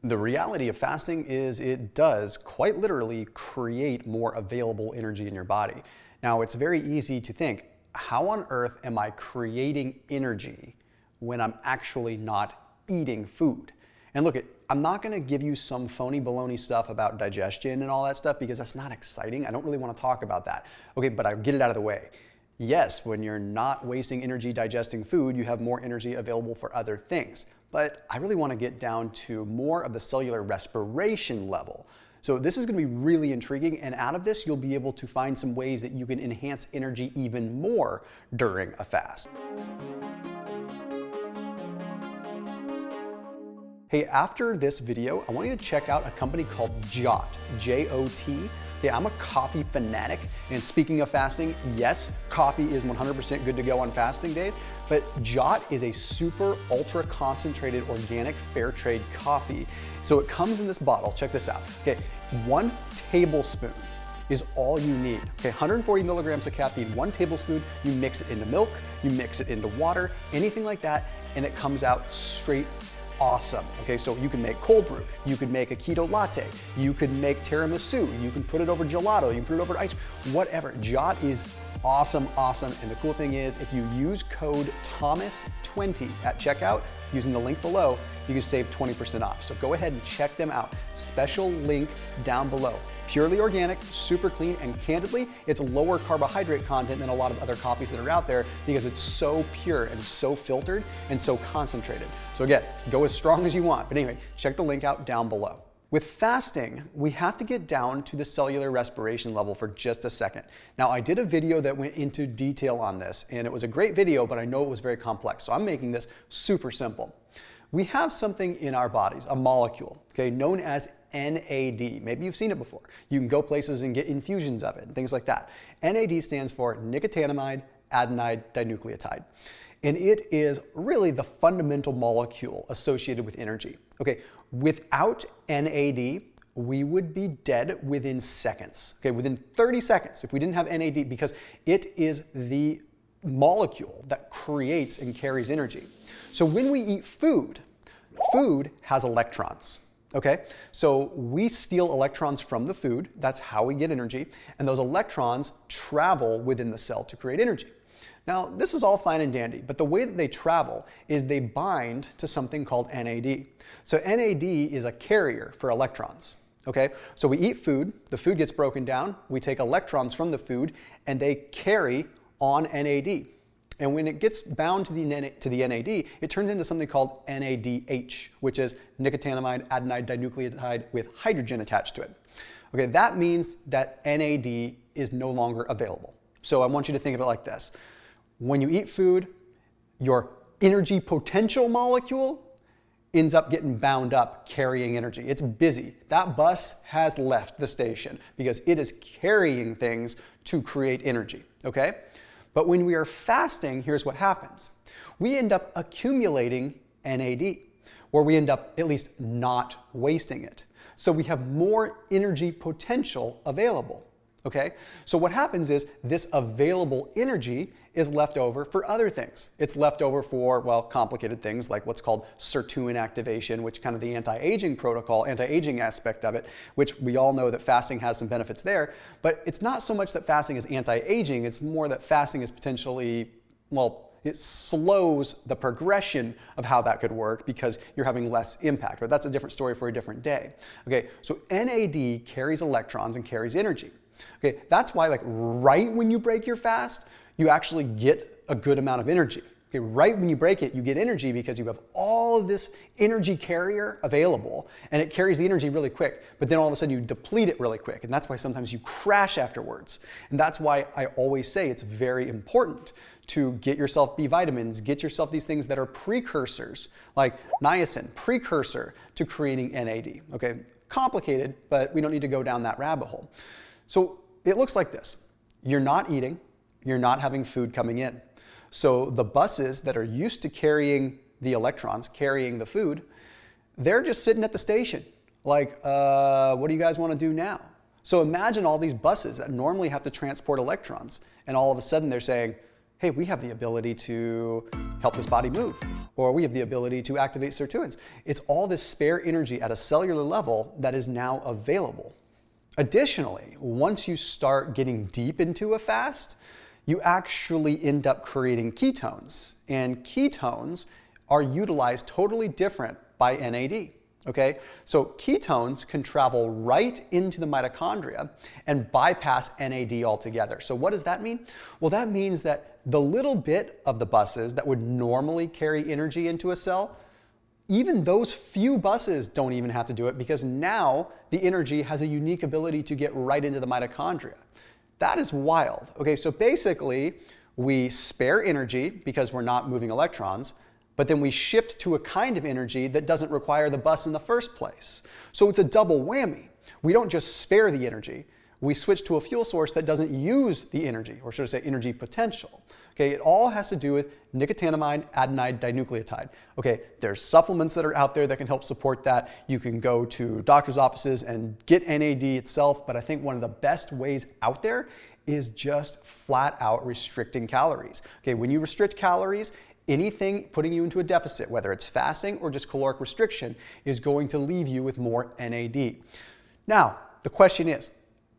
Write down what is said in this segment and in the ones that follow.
The reality of fasting is it does quite literally create more available energy in your body. Now, it's very easy to think, how on earth am I creating energy when I'm actually not eating food? And look, I'm not gonna give you some phony baloney stuff about digestion and all that stuff because that's not exciting. I don't really wanna talk about that. Okay, but I'll get it out of the way. Yes, when you're not wasting energy digesting food, you have more energy available for other things. But I really want to get down to more of the cellular respiration level. So this is going to be really intriguing, and out of this you'll be able to find some ways that you can enhance energy even more during a fast. Hey, after this video, I want you to check out a company called Jot, J-O-T. Okay, I'm a coffee fanatic, and speaking of fasting, yes, coffee is 100% good to go on fasting days, but Jot is a super ultra concentrated organic fair trade coffee. So it comes in this bottle, check this out. Okay, 1 tablespoon is all you need. Okay, 140 milligrams of caffeine, 1 tablespoon, you mix it into milk, you mix it into water, anything like that, and it comes out straight awesome. Okay, so you can make cold brew, you could make a keto latte, you could make tiramisu, you can put it over gelato, you can put it over ice, whatever. Jot is awesome, and the cool thing is if you use code THOMAS20 at checkout using the link below, you can save 20% off. So go ahead and check them out. Special link down below. Purely organic, super clean, and candidly, it's lower carbohydrate content than a lot of other coffees that are out there because it's so pure and so filtered and so concentrated. So again, go as strong as you want. But anyway, check the link out down below. With fasting, we have to get down to the cellular respiration level for just a second. Now, I did a video that went into detail on this, and it was a great video, but I know it was very complex. So I'm making this super simple. We have something in our bodies, a molecule, okay, known as NAD. Maybe you've seen it before. You can go places and get infusions of it and things like that. NAD stands for nicotinamide adenine dinucleotide. And it is really the fundamental molecule associated with energy. Okay, without NAD, we would be dead within seconds. Okay, within 30 seconds if we didn't have NAD, because it is the molecule that creates and carries energy. So when we eat food, food has electrons. Okay, so we steal electrons from the food, that's how we get energy, and those electrons travel within the cell to create energy. Now, this is all fine and dandy, but the way that they travel is they bind to something called NAD. So NAD is a carrier for electrons. Okay, so we eat food, the food gets broken down, we take electrons from the food, and they carry on NAD. And when it gets bound to the NAD, it turns into something called NADH, which is nicotinamide adenine dinucleotide with hydrogen attached to it. Okay, that means that NAD is no longer available. So I want you to think of it like this. When you eat food, your energy potential molecule ends up getting bound up carrying energy. It's busy. That bus has left the station because it is carrying things to create energy, okay? But when we are fasting, here's what happens. We end up accumulating NAD, or we end up at least not wasting it. So we have more energy potential available, okay? So what happens is this available energy is left over for other things. It's left over for, well, complicated things like what's called sirtuin activation, which kind of the anti-aging protocol, anti-aging aspect of it, which we all know that fasting has some benefits there. But it's not so much that fasting is anti-aging, it's more that fasting is potentially, well, it slows the progression of how that could work because you're having less impact. But that's a different story for a different day. Okay, so NAD carries electrons and carries energy. Okay, that's why, like, right when you break your fast, you actually get a good amount of energy. Okay, right when you break it, you get energy because you have all of this energy carrier available, and it carries the energy really quick, but then all of a sudden you deplete it really quick, and that's why sometimes you crash afterwards. And that's why I always say it's very important to get yourself B vitamins, get yourself these things that are precursors, like niacin, precursor to creating NAD. Okay, complicated, but we don't need to go down that rabbit hole. So it looks like this. You're not eating, you're not having food coming in. So the buses that are used to carrying the electrons, carrying the food, they're just sitting at the station. Like, what do you guys want to do now? So imagine all these buses that normally have to transport electrons, and all of a sudden they're saying, hey, we have the ability to help this body move. or we have the ability to activate sirtuins. It's all this spare energy at a cellular level that is now available. Additionally, once you start getting deep into a fast, you actually end up creating ketones, and ketones are utilized totally different by NAD. Okay, so ketones can travel right into the mitochondria and bypass NAD altogether. So what does that mean? Well, that means that the little bit of the buses that would normally carry energy into a cell, even those few buses don't even have to do it, because now the energy has a unique ability to get right into the mitochondria. That is wild. Okay, so basically we spare energy because we're not moving electrons, but then we shift to a kind of energy that doesn't require the bus in the first place. So it's a double whammy. We don't just spare the energy, we switch to a fuel source that doesn't use the energy, or should I say energy potential. Okay, it all has to do with nicotinamide adenine dinucleotide. Okay, there's supplements that are out there that can help support that. You can go to doctor's offices and get NAD itself, but I think one of the best ways out there is just flat out restricting calories. Okay, when you restrict calories, anything putting you into a deficit, whether it's fasting or just caloric restriction, is going to leave you with more NAD. Now, the question is,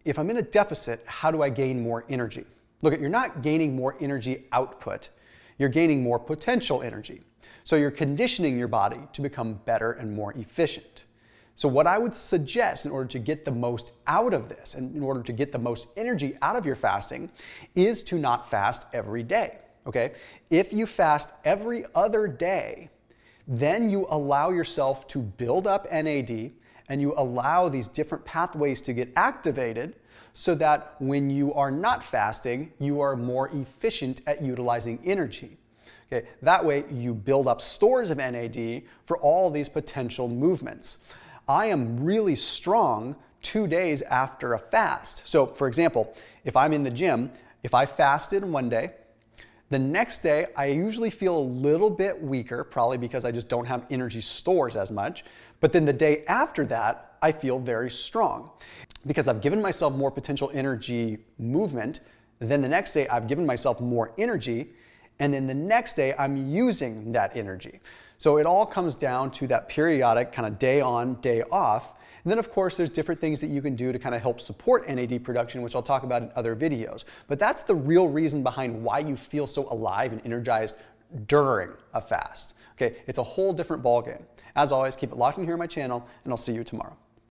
if I'm in a deficit, how do I gain more energy? Look, you're not gaining more energy output, you're gaining more potential energy. So you're conditioning your body to become better and more efficient. So what I would suggest in order to get the most out of this, and in order to get the most energy out of your fasting, is to not fast every day. Okay? If you fast every other day, then you allow yourself to build up NAD, and you allow these different pathways to get activated so that when you are not fasting, you are more efficient at utilizing energy. Okay? That way you build up stores of NAD for all these potential movements. I am really strong 2 days after a fast. So for example, if I'm in the gym, if I fasted one day, the next day, I usually feel a little bit weaker, probably because I just don't have energy stores as much. But then the day after that, I feel very strong because I've given myself more potential energy movement. Then the next day, I've given myself more energy. And then the next day, I'm using that energy. So it all comes down to that periodic kind of day on, day off. And then of course, there's different things that you can do to kind of help support NAD production, which I'll talk about in other videos. But that's the real reason behind why you feel so alive and energized during a fast. Okay, it's a whole different ballgame. As always, keep it locked in here on my channel, and I'll see you tomorrow.